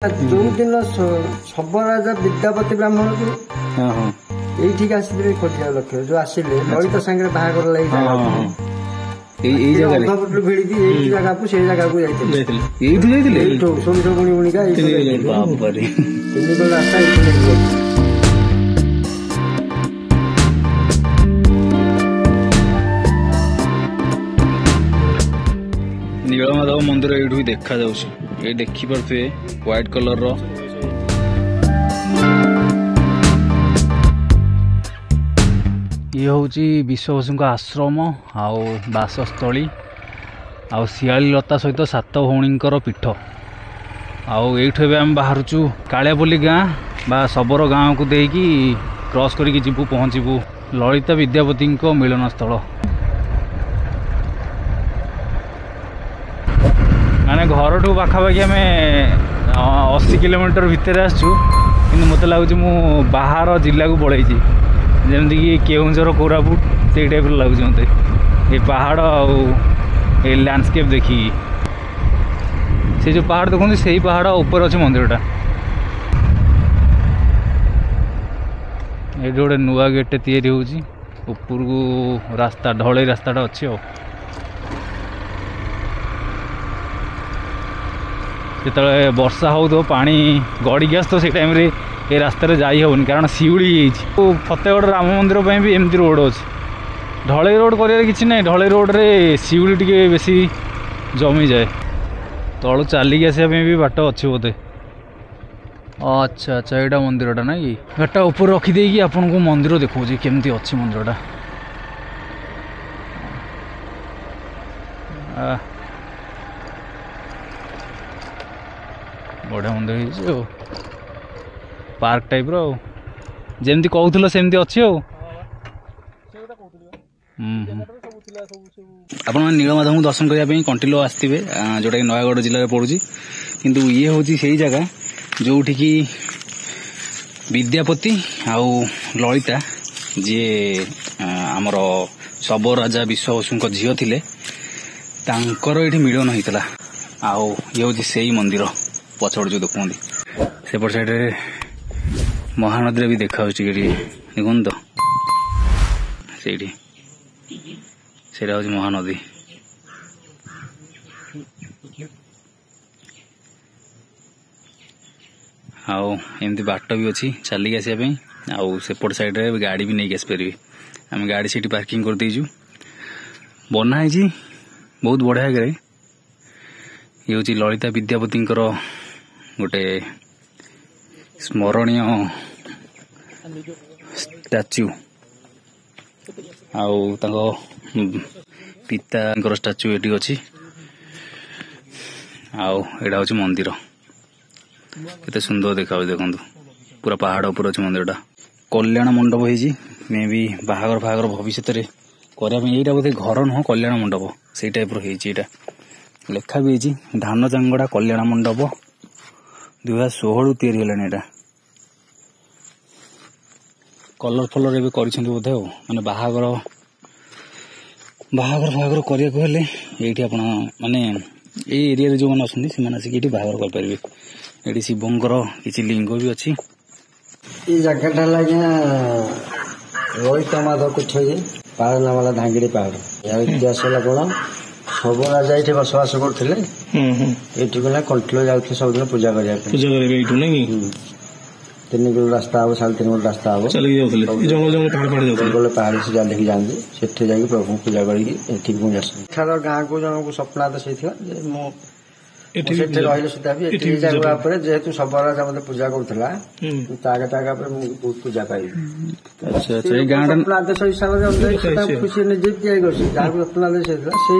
जो दिन सब राजा विद्यापति ब्राह्मण जो ये आसते खोजा लक्ष्य जो आसिले ललित सांगे बाहागर लगे अंधपटू भिड़ी जगह को से जगह को सोरिष बुणी बुणिका रास्ता नीलमाधव मंदिर ये देखा ये देखिपे व्हाइट कलर ये हूँ विश्वबसु आश्रम आउ बासस्थली आउ शियाली लता सहित सात भौणींकर पीठ आउ ये आम बाहरचु कालियापल्ली गाँ बा शबर गाँव को देकी क्रॉस करके जीवु पहुँचबू ललिता विद्यापति मिलन स्थल माने घर ठू पाखापाखि आम 80 किलोमीटर भितर आसचु कि मत लगुच मु बाहर जिला को पलैची जमती कि केउंझर कोरापुट से टाइप लगुच मत ये पहाड़ आ लैंडस्केप देखी से जो पहाड़ देखते से पहाड़ ऊपर अच्छे मंदिरटा ये गोटे नुआ गेट तैयारी होची ऊपर को रास्ता ढलई रास्ताटा अच्छी आ जो वर्षा हो तो पानी गड़ी गैस तो से टाइम रे ये रास्तार जाई होनी कारण शिउली फतेगढ़ राम मंदिर भी एमती रोड अच्छे ढलई रोड कर कि ना ढलई रोड रे शिउली टी बेसी जमी जाए तलू चलिक आसा भी बाट अच्छे बोधे अच्छा अच्छा यहाँ मंदिरटा ना कि गाटा ऊपर रखीदे आपन को मंदिर देखा केमती अच्छी मंदिरटा बढ़िया मंदिर पार्क टाइप रो जमती कहूल सेमती अच्छी आप नीलमाधव दर्शन करने कंटिलो आसवे जोटा कि नयागढ़ जिले में पड़ुची किंतु ये हूँ से जगह जोठी की विद्यापति आउ ललिता जी आमर सब राजा विश्वबसु झील थिले तांकर ये मिलन होता आउ ये हूँ से मंदिर पछड़ जो देखते सेपट साइड महानदी भी देखा देखुन तो से महानदी आउ एमती बाट भी अच्छी चलिक आसापी आउ सेपट साइड रे गाड़ी भी नहीं आसपारे आम गाड़ी से पार्किंग कर देजु बनाई बहुत बढ़िया करे ये हूँ ललिता विद्यापति गोटे स्मरणीय स्टाच्यू आउ पिता स्टाच्यू ये अच्छी आउ एटा हूँ मंदिर केते सुंदर देखा देखु पूरा पहाड़ ऊपर अच्छे मंदिरटा कल्याण मंडप हो मे भी बाहागर फागर भविष्य यहाँ बोधे घर नुह कल्याण मंडप से टाइप रहा लेखा भी धान चांगड़ा कल्याण मंडप 2016 तैयारी है कलर फलर ए बोधे माने बाहागर फागर करने ये आप माने ये एरिया जो मैंने अच्छा से आसिक बाहागर करेंगे ये शिवंकर किसी लिंग भी अच्छी ये जगह ललित माधव पीठ पहाड़ ना वाला धांगिड़ी पहाड़ यार इतिहास कौन सब राजा ये बसवास करते ये कंटिलो जाते सब दिन पूजा करने 3 किलो रास्ता हम 3.5 किलो रास्ता हम जंगल पहाड़ से जाने जाते से जाकि प्रभु पूजा कर गाँव को जन को स्वप्न तो से रही सुधा भी जगह जेहेतु सब राजा मत पूजा करूला बहुत पूजा पाइबी स्वप्नादेश हिसाब से खुशी निजे तैयारी कर स्वप्नादेश से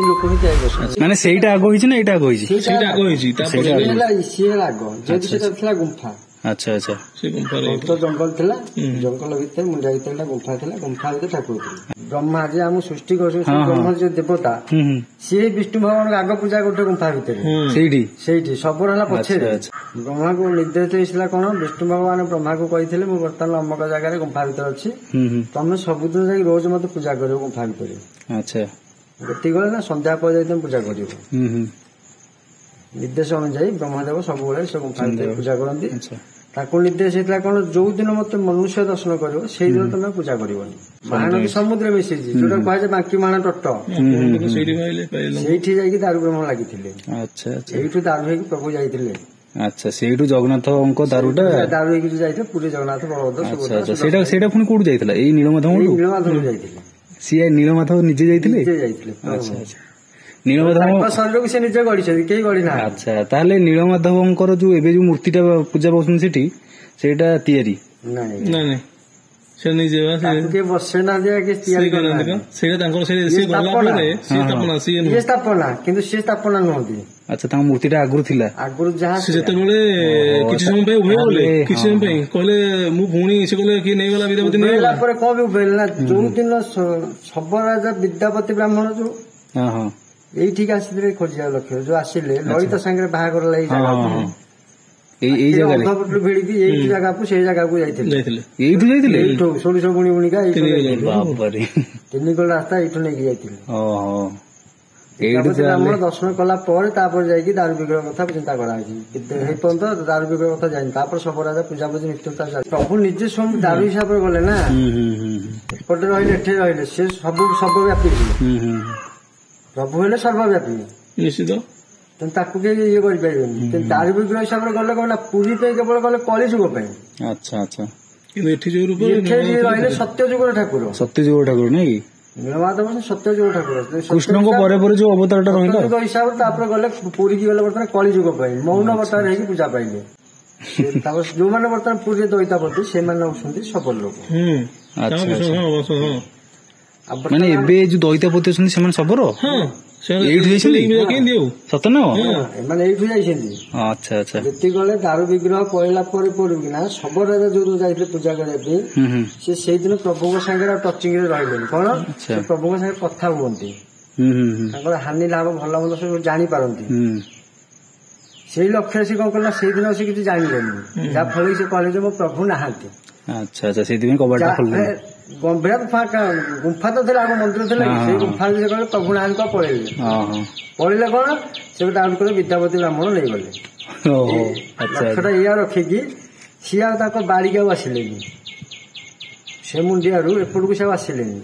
लोक ही तैयारी माने सेटा आगो होइछि ना एटा आगो होइछि सेटा आगो होइछि तापर सी आगो जेहेतु सेटा थिला गुंफा अच्छा अच्छा से गुंफा तो जंगल थिला जंगल भीतर मुंडा भीतर गुंफा थिला गुंफा भीतर ठाकुर थे ब्रह्मा जी आम सृष्टि कर ब्रह्म जो देवता सी विष्णु भगवान आग पूजा गोटे गुंफा भीतर सबुर है पछे ब्रह्मा को निर्देश होता कौन विष्णु भगवान ब्रह्मा को कही मुझे बर्तमान अमक जगह गुंफा भीतर अच्छी तुम सबुदिन जा रोज मत पूजा कर गुंफा भीतर अच्छा गति गले ना संध्या पर जाए तुम पूजा कर ନିର୍ଦ୍ଦେଶ ଅନୁଯାୟୀ ବ୍ରହ୍ମଦେବ ସବୁବେଳେ ସେ ଗୁମ୍ଫା ଭିତରେ ପୂଜା କରନ୍ତି। ତାକୁ ନିର୍ଦ୍ଦେଶ ହେଇଥିଲା କଣ, ଯୋଉ ଦିନ ମତେ ମନୁଷ୍ୟ ଦର୍ଶନ କରିବ ସେଇଦିନ ତମେ ପୂଜା କରିବନି। ମାଣଟି ସମୁଦ୍ର ମିଶିଛି, ଯୋଉଟା କୁହାଯାଏ ବାଙ୍କି ମାଣ ତଟ, ସେଇଠି ଯାଇକି ଦାରୁ ବ୍ରହ୍ମ ଲାଗିଥିଲେ। ସେଇଠୁ ଦାରୁ ହେଇକି ପ୍ରଭୁ ଯାଇଥିଲେ। ଆଚ୍ଛା, ସେଇଠୁ ଜଗନ୍ନାଥଙ୍କ ଦାରୁଟା ଦାରୁ ହେଇକି ଯାଇଥିଲେ ପୁରୀ ଜଗନ୍ନାଥ ବଳଭଦ୍ର। ସେଇଟା ପୁଣି କୋଉଠି ଯାଇଥିଲା? ଏଇ ନୀଳମାଧବ ଯାଇଥିଲେ। ସିଏ ନୀଳମାଧବ ନିଜେ ଯାଇଥିଲେ? ଆଚ୍ଛା, ନୀଳମାଧବ ଶରୀରକୁ ସେ ନିଜେ ଗଢିଛନ୍ତି, କେହି ଗଢି ନାହାନ୍ତି। ଆଚ୍ଛା, ତାହେଲେ ନୀଳମାଧବଙ୍କର ଯୋଉ ଏବେ ଯୋଉ ମୂର୍ତ୍ତିଟା ପୂଜା ପାଉଛନ୍ତି ସେଠି, ସେଇଟା ତିଆରି? ନାଇଁ, ସେ ନିଜେ ବସେଇ ନାହାନ୍ତି, ସେଇଟା ତାଙ୍କର ସ୍ଥାପନା, କିନ୍ତୁ ସିଏ ସ୍ଥାପନା ନୁହନ୍ତି। ଆଚ୍ଛା, ତାଙ୍କ ମୂର୍ତ୍ତିଟା ଆଗରୁ ଥିଲା? ଆଗରୁ ଯାହା ଯେତେବେଳେ କିଛି ସମୟ ପାଇଁ ଉଭୟ ଗଲେ, କିଛି ସମୟ ପାଇଁ କହିଲେ ମୁଁ ପୁଣି ସେ କହିଲେ କିଏ ନେଇଗଲା, ବିଦ୍ୟାପତି ନେଇଗଲା ପରେ କଣ ବି ଉଭେଇଲେ ନା, ଯୋଉ ଦିନ ସବ ରାଜା ବିଦ୍ୟାପତି ବ୍ରାହ୍ମଣ ଯୋଉ ଏଇଠିକି ଆସିଥିଲେ ଖୋଜିବା ଲକ୍ଷ୍ୟ, ଯୋଉ ଆସିଲେ ଲଳିତ ସାଙ୍ଗରେ ବାହାଘର ଲାଗି ଅଧପଟରୁ ଭିଡିକି ଏଇ ଜାଗାକୁ ସେଇ ଜାଗାକୁ ଯାଇଥିଲେ। ଏଇଠୁ ଯାଇଥିଲେ? ଏଇଠୁ ସୋରିଷ ବୁଣି ବୁଣିକା ତିନିଗୋଳ ରାସ୍ତା ଏଇଠୁ ନେଇକି ଯାଇଥିଲେ। ବ୍ରାହ୍ମଣ ଦର୍ଶନ କଲା ପରେ ତାପରେ ଯାଇକି ଦାରୁ ବିଗ୍ରହ କଥା ଚିନ୍ତା କରାଯାଇଛି। ଏଇ ପର୍ଯ୍ୟନ୍ତ ଦାରୁ ବିଗ୍ରହ କଥା ଯାଇନି। ତାପରେ ସବୁ ରାଜା ପୂଜାପୂଜି ନିଷ୍ଠୁରତା ପ୍ରଭୁ ନିଜେ ସ୍ୱୟଂ ଦାରୁ ହିସାବରେ ଗଲେ ନା, ଏପଟେ ରହିଲେ ଏଠି ରହିଲେ, ସେ ସବୁ ସର୍ବବ୍ୟାପୀ। ପ୍ରଭୁ ହେଲେ ସର୍ବବ୍ୟାପୀ ନିଶ୍ଚିତ, ତାକୁ କେହି ଇଏ କରିପାରିବେନି। ଦାରୁ ବିଗ୍ରହ ହିସାବରେ ଗଲେ କଣ ନା, ପୁରୀ ପାଇଁ କେବଳ ଗଲେ କଳିଯୁଗ ପାଇଁ। ଆଚ୍ଛା ଆଚ୍ଛା, କିନ୍ତୁ ଏଠି ଯୋଉ ରୂପ ରହିଲେ ସତ୍ୟ ଯୁଗର ଠାକୁର। ସତ୍ୟ ଯୁଗର ଠାକୁର ନାଇଁ କି? ନୀଳମାଧବ ସତ୍ୟ ଯୁଗ ଠାକୁର, କୃଷ୍ଣଙ୍କ ପରେ ପରେ ଯୋଉ ଅବତାରଟା ରହିଲା ହିସାବରେ ତାପରେ ଗଲେ ପୁରୀକି ଗଲେ ବର୍ତ୍ତମାନ କଳିଯୁଗ ପାଇଁ ମୌନ ଅବତାର ହେଇକି ପୂଜା ପାଇଲେ। ତାପରେ ଯୋଉମାନେ ବର୍ତ୍ତମାନ ପୁରୀରେ ଦଇତାପତି ସେମାନେ ହଉଛନ୍ତି ସବର ଲୋକ। ମାନେ ଏବେ ଯୋଉ ଦଇତାପତି ଅଛନ୍ତି ସେମାନେ ସବର ଏଇଠୁ ଯାଇଛନ୍ତି? ସତ ନା ଏମାନେ ଏଇଠୁ ଯାଇଛନ୍ତି। ଆଚ୍ଛା ଆଚ୍ଛା, ଯେତିକି ଗଲେ ଦାରୁ ବିଗ୍ରହ ପଳେଇଲା ପରେ ପଡିକିନା ସବର ରାଜା ଯୋଉ ଯାଇଥିଲେ ପୂଜା କରିବା ପାଇଁ, ସେ ସେଇଦିନ ପ୍ରଭୁଙ୍କ ସାଙ୍ଗରେ ଆଉ ଟଚିଂ ରେ ରହିଲେନି। କଣ, ପ୍ରଭୁଙ୍କ ସାଙ୍ଗରେ କଥା ହୁଅନ୍ତି, ତାଙ୍କର ହାନି ଲାଭ ଭଲ ମନ୍ଦ ସବୁ ଜାଣିପାରନ୍ତି। ସେଇ ଲକ୍ଷ୍ୟରେ ସେ କଣ କଲା, ସେଇଦିନ ସେ କିଛି ଜାଣିଲେନି, ଯାହା ଫଳରେ ସେ କହିଲେ ଯେ ମୋ ପ୍ରଭୁ ନାହାନ୍ତି। ଆଚ୍ଛା ଆଚ୍ଛା, ସେଇଥିପାଇଁ କବାଟଟା ଖୋଲିଲେ। ବିରାଟ ଗୁମ୍ଫା ତ ଥିଲା, ଆଗ ମନ୍ଦିର ଥିଲା, ସେଇ ଗୁମ୍ଫାରେ ସେ କହିଲେ ପ୍ରଭୁ ନାହାନ୍ତି, ପଳେଇଲେ। ପଳେଇଲେ କଣ, ସେ ଦାରୁ କଲେ ବିଦ୍ୟାପତି ବ୍ରାହ୍ମଣ ନେଇଗଲେ। ଲକ୍ଷ୍ୟଟା ଇଆ ରଖିକି ସିଏ ଆଉ ତାଙ୍କ ବାଡ଼ିକି ଆଉ ଆସିଲେନି, ସେ ମୁଣ୍ଡିଆରୁ ଏପଟକୁ ସେ ଆଉ ଆସିଲେନି।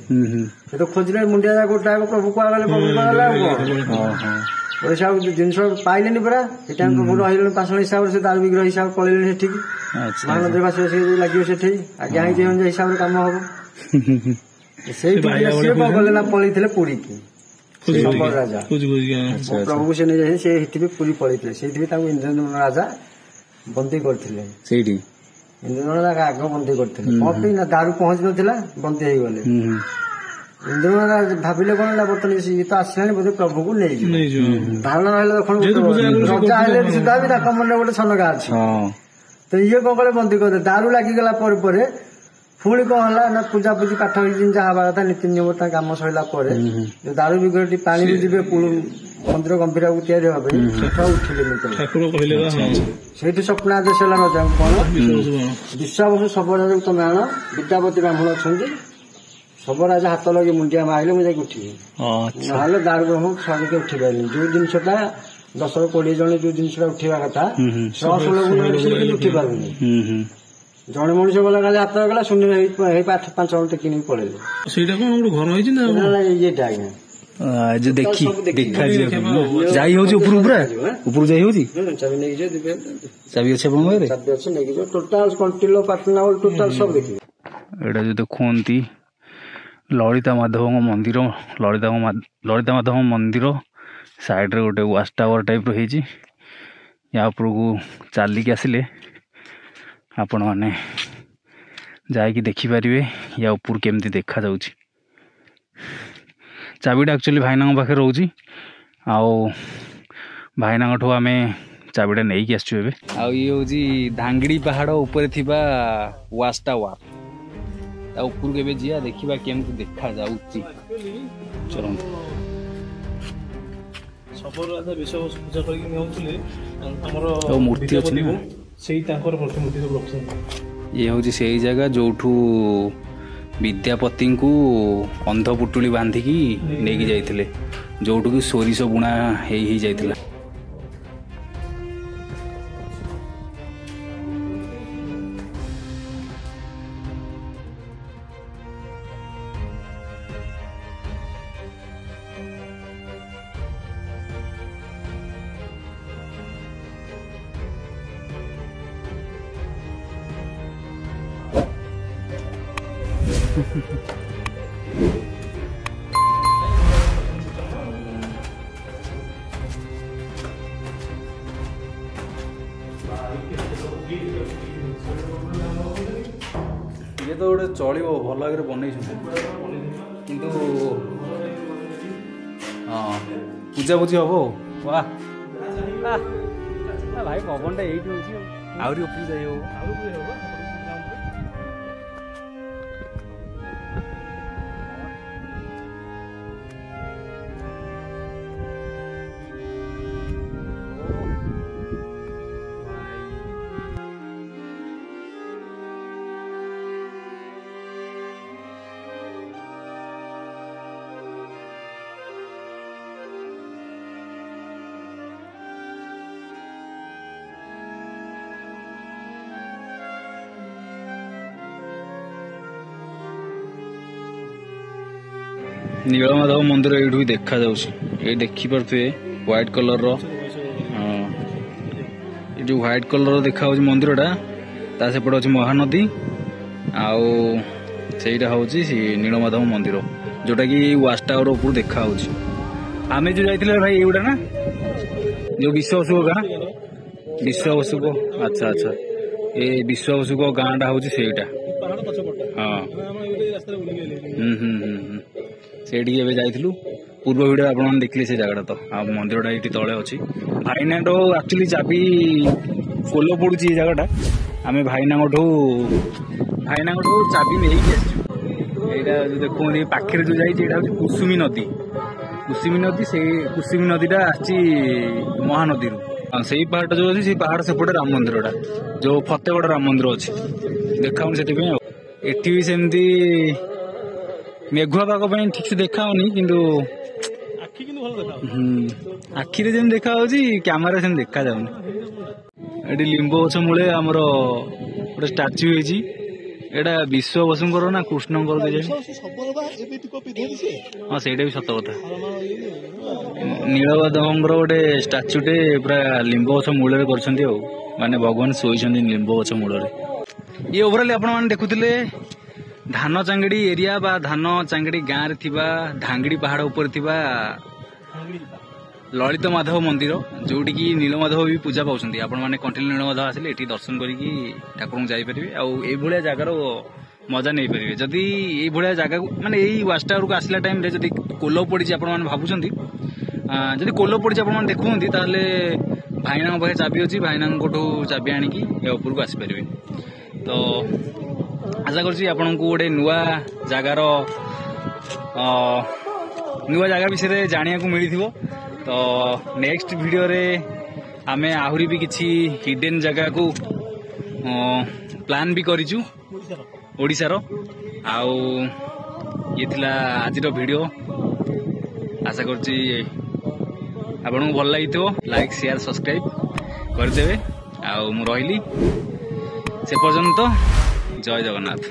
ସେ ତ ଖୋଜିଲେ ମୁଣ୍ଡିଆ ଗୋଟା ପ୍ରଭୁ କୁହାଗଲେ, ପ୍ରଭୁ କୁହାଗଲା ଆଉ କଣ, ସେ ଆଉ ଜିନିଷ ପାଇଲେନି ପରା। ସେଟା ପ୍ରଭୁ ରହିଲେନି ପାଷାଣ ହିସାବରେ, ସେ ଦାରୁ ବିଗ୍ରହ ହିସାବରେ ପଳେଇଲେନି ସେଠିକି। ମହାନଦୀ ବାସି ଲାଗିବ ସେଠି, ଆଜ୍ଞା ହିସାବରେ କାମ ହବ। ସେଇ ସିଏ କଣ କଲେ ନା, ପଳେଇଥିଲେ ପୁରୀକି ସବର ରାଜା। ପ୍ରଭୁକୁ ସେ ନେଇ ଯାଇଥିଲେ, ସେ ସେଠି ବି ପୁରୀ ପଳେଇଥିଲେ। ସେଇଥିପାଇଁ ତାଙ୍କୁ ଇନ୍ଦ୍ରଦ୍ୟୁମ୍ନ ରାଜା ବନ୍ଦୀ କରିଥିଲେ। ସେଇଠି ଇନ୍ଦ୍ରଦ୍ୟୁମ୍ନ ରାଜା ଆଗ ବନ୍ଦୀ କରିଥିଲେ। କଣ ପାଇଁ ନା, ଦାରୁ ପହଞ୍ଚି ନଥିଲା, ବନ୍ଦୀ ହେଇଗଲେ। ଇନ୍ଦ୍ରଦ୍ୟୁମ୍ନ ରାଜା ଭାବିଲେ କଣ ନା, ବର୍ତ୍ତମାନ ଇଏ ତ ଆସିଲାଣି, ବୋଧେ ପ୍ରଭୁକୁ ନେଇଯିବ। ଧାରଣା ରହିଲେ ରଜା ହେଲେ ସୁଦ୍ଧା ବି ତାଙ୍କ ମନରେ ଗୋଟେ ଛନକା ଅଛି। ତ ଇଏ କଣ କଲେ, ବନ୍ଦୀ କରିଦେଲେ। ଦାରୁ ଲାଗିଗଲା ପରେ ପରେ ପୁଣି କଣ ହେଲା ନା, ପୂଜାପୂଜି ପାଠ ଯାହା ହବା କଥା ନୀତି ନିୟମ ତା କାମ ସରିଲା ପରେ ଯୋଉ ଦାରୁ ବିଗ୍ରହଟି ପାଣିକୁ ଯିବେ ମନ୍ଦିର ଗମ୍ଭୀରକୁ ତିଆରି ହବା ପାଇଁ, ସେଠା ଉଠିଲେନି। ସେଇଠୁ ସ୍ୱପ୍ନ ଆଦେଶ ହେଲା ରଜାଙ୍କୁ, କଣ ବିଶ୍ୱାବସୁ ସବର ରାଜାକୁ ତମେ ଆଣ, ବିଦ୍ୟାପତି ବ୍ରାହ୍ମଣ ଅଛନ୍ତି, ସବର ରାଜା ହାତ ଲଗେଇ ମୁଣ୍ଡିଆ ମାରିଲେ ମୁଁ ଯାଇକି ଉଠିବି, ନହେଲେ ଦାରୁ ବ୍ରହ୍ମ ଛାଡ଼ିକି ଉଠି ପାରିଲି। ଯୋଉ ଜିନିଷଟା 10-20 ଜଣ ଯୋଉ ଜିନିଷଟା ଉଠିବା କଥା, 100-16 ଉଠି ପାରୁନି। ଜଣେ ମଣିଷ ଗଲା ଖାଲି ହାତ ଗଲା, ଶୂନ୍ୟ ହେଇ 5 ଜଣ ଟେକିନେଇ ପଳେଇଲେ। ସେଇଟା କଣ ଗୋଟେ ଘର ହେଇଛି ନା ଇଏଟା? ଆଜ୍ଞା, ଯାଇ ହଉଛି ଉପରୁ, ପୁରା ଉପରୁ ଯାଇ ହଉଛି? ଚାବି ନେଇକି ଯିବେ, ଚାବି ଅଛି ଆପଣଙ୍କ ପାଖରେ? ଚାବି ଅଛି, ନେଇକି ଯିବ। ଟୋଟାଲ କଣ୍ଟିଲୋ ପାଟନା ଟୋଟାଲ ସବୁ ଦେଖିବେ। ଏଇଟା ଯୋଉ ଦେଖୁଛନ୍ତି ଲଳିତା ମାଧବଙ୍କ ମନ୍ଦିର, ଲଳିତା ମାଧବ ମନ୍ଦିର ସାଇଡରେ ଗୋଟେ ୱାଚ୍ ଟାୱାର ଟାଇପ୍ର ହେଇଛି। ୟା ଉପରକୁ ଚାଲିକି ଆସିଲେ ଆପଣମାନେ ଯାଇକି ଦେଖିପାରିବେ ୟା ଉପରୁ କେମିତି ଦେଖାଯାଉଛି। ଚାବିଟା ଆକ୍ଚୁଆଲି ଭାଇନାଙ୍କ ପାଖରେ ରହୁଛି, ଆଉ ଭାଇନାଙ୍କଠୁ ଆମେ ଚାବିଟା ନେଇକି ଆସିଛୁ ଏବେ। ଆଉ ଇଏ ହେଉଛି ଧାଙ୍ଗିଡ଼ି ପାହାଡ଼ ଉପରେ ଥିବା ୱାଚ୍ ଟାୱାର। ତା ଉପରକୁ ଏବେ ଯିବା, ଦେଖିବା କେମିତି ଦେଖାଯାଉଛି। ଚଲନ୍ତୁ। ସବର ରାଜା ବିଶ୍ୱବସୁ ପୂଜା କରିକି ନେଉଥିଲେ, ଆମର ମୂର୍ତ୍ତି ଅଛି ନା, ସେଇ ତାଙ୍କର ପ୍ରତିମୂର୍ତ୍ତି ସବୁ ରଖିଛନ୍ତି। ଇଏ ହେଉଛି ସେଇ ଜାଗା ଯୋଉଠୁ ବିଦ୍ୟାପତିଙ୍କୁ ଅନ୍ଧ ପୁଟୁଳି ବାନ୍ଧିକି ନେଇକି ଯାଇଥିଲେ, ଯୋଉଠୁ କି ସୋରିଷ ବୁଣା ହେଇ ଯାଇଥିଲା। ये तो गोटे चलो भल भाग बनई किंतु हाँ पूजा पूजी हम वाह भाई पवन टा ये आहरी उपरी जाई नीलमाधव मंदिर ये भी देखा ये देखिपे व्हाइट कलर जो व्हाइट कलर देखा मंदिरटा ता सेपटे अच्छे महानदी आईटा हूँ नीलमाधव मंदिर जोटा कि वाच टावर ऊपर देखा आम जो जाइए भाई युटा ना जो विश्वासुक गाँ विश्वासुक अच्छा अच्छा ये विश्वासुक गाँटा हूँ सेटा हाँ से जाइलु पूर्व भिडियो आप देखिले से जगह तो आ मंदिरटा ये तले अच्छी भाईना एक्चुअली चाबी पोल पड़ू जगहटा आम भाईना चाबी नहीं यहाँ जो देखो पाखे जो जाइए कुसुमी नदी से कुसुमी नदीटा आसी महानदी से पहाड़ जो अच्छी पहाड़ सेपटे राम मंदिरटा जो फतेगड़ राम मंदिर अच्छी देखा से एटी भी सेमती मेघुआ पाग ठीक से देखा किंतु आखिरे जमी देखा कैमेरा से देखा जाऊनी ये लिंब गछ मूले आमर गोटे स्टाच्यू एटा विश्व बसुंकर ना कृष्णकर हाँ से सत कथा नीलमाधव गोटे स्टाच्यूटे पूरा लिंब गछ मूल माने भगवान शोई लिंब गछ मूल ये ओवरऑल आपण मैंने देखुले धान चांगड़ी एरिया बा धान चांगड़ी गाँव रे थिबा धांगड़ी पहाड़ ऊपर थिबा ललित माधव मंदिर जोटी की नीलमाधव भी पूजा पाउछन्ती आपण माने कंटिन्यू नीलमाधव आसिले एठी दर्शन करिकी ठाकुर जाई परिबे आ ए भलिया जगार मजा नहीं परिबे जदी ए भलिया जगह माने एई वाच टावर को आसिला टाइम रे जदी कोलो पड़ी आपण माने भाबुछन्ती जदी कोलो पड़ी आपण माने देखुछन्ती ताले भाईना पाखे चाबी अछि भाईना कोठो चाबी आनिकी ए ऊपर को आसी परिबे तो आशा करछि आपनकु गोटे नुआ जगार विषय जानिया को मिलिथिबो तो नेक्स्ट वीडियो रे आमे आहुरी भी किछि हिडन जगह को प्लान भी करिछु ओडिसा रो आउ ये थिला आज रो वीडियो आशा करछि आपनकु भल लागिथिबो लाइक शेयर सब्सक्राइब कर देबे आउ मु रहिली से पर्यंत जय जगन्नाथ।